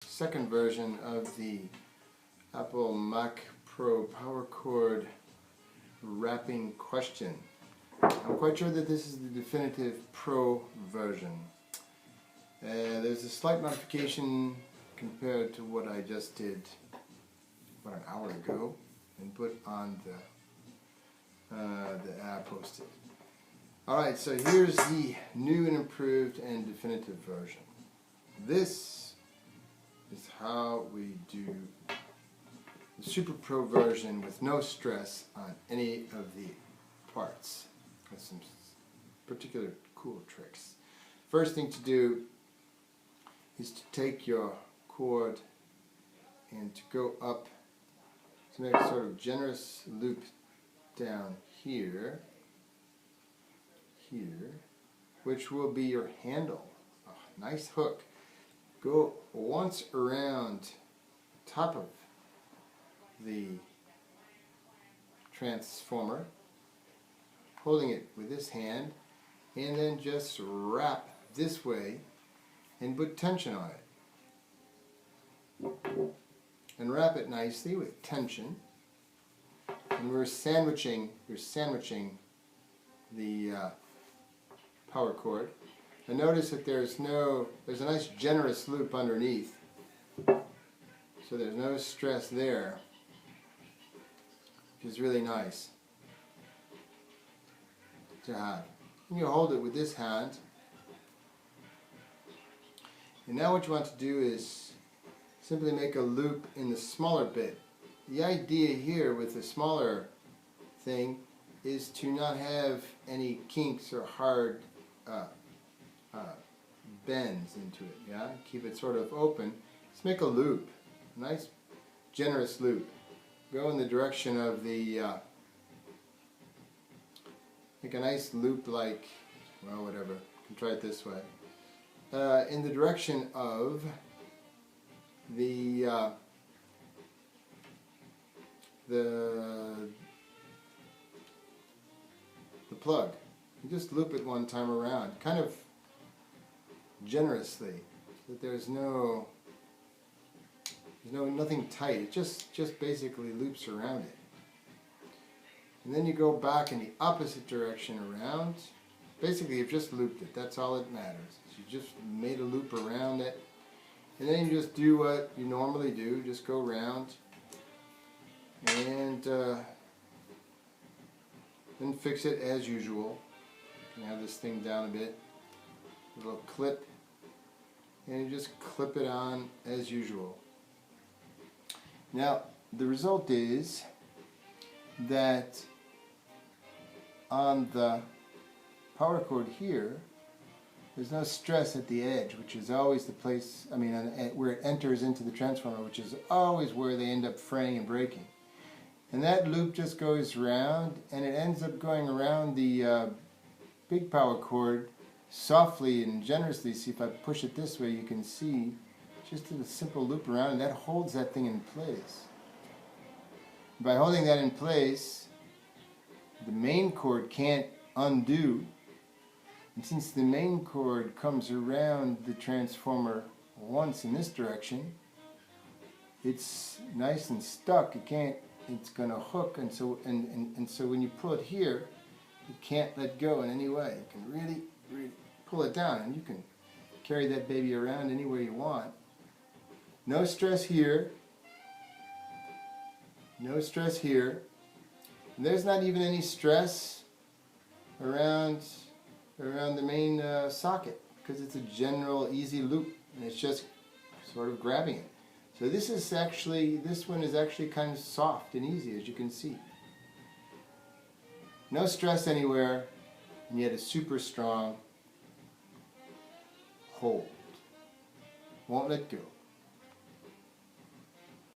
second version of the Apple Mac Pro power cord wrapping question. I'm quite sure that this is the definitive Pro version. There's a slight modification compared to what I just did about an hour ago and put on the app posted. Alright, so here's the new and improved and definitive version. This is how we do the Super Pro version with no stress on any of the parts. With some particular cool tricks. First thing to do is to take your cord and to go up to make a sort of generous loop down here, which will be your handle. Oh, nice hook. Go once around top of the transformer, holding it with this hand, and then just wrap this way and put tension on it. And wrap it nicely with tension. And we're sandwiching the power cord. And notice that there's a nice generous loop underneath, so there's no stress there, which is really nice to have. And you hold it with this hand. And now what you want to do is simply make a loop in the smaller bit. The idea here with the smaller thing is to not have any kinks or hard bends into it. Yeah, keep it sort of open. Let's make a loop, a nice generous loop. Go in the direction of the make a nice loop like, well, whatever. You can try it this way. In the direction of the plug. You just loop it one time around, kind of generously, so that there's nothing tight. It just basically loops around it. And then you go back in the opposite direction around. Basically, you've just looped it. That's all that matters. You just made a loop around it. And then you just do what you normally do. Just go around and then fix it as usual. You can have this thing down a bit. A little clip. And you just clip it on as usual. Now, the result is that on the power cord here, there's no stress at the edge, which is always the place, where it enters into the transformer, which is always where they end up fraying and breaking. And that loop just goes around, and it ends up going around the big power cord softly and generously. See, if I push it this way, you can see just a simple loop around, and that holds that thing in place. By holding that in place, the main cord can't undo. And since the main cord comes around the transformer once in this direction, it's nice and stuck. It's going to hook, and so when you pull it here, you can't let go in any way. You can really pull it down, and you can carry that baby around anywhere you want. No stress here. No stress here. And there's not even any stress around the main socket, because it's a general easy loop, and it's just sort of grabbing it. So this one is actually kind of soft and easy, as you can see. No stress anywhere, and yet a super strong hold. Won't let go.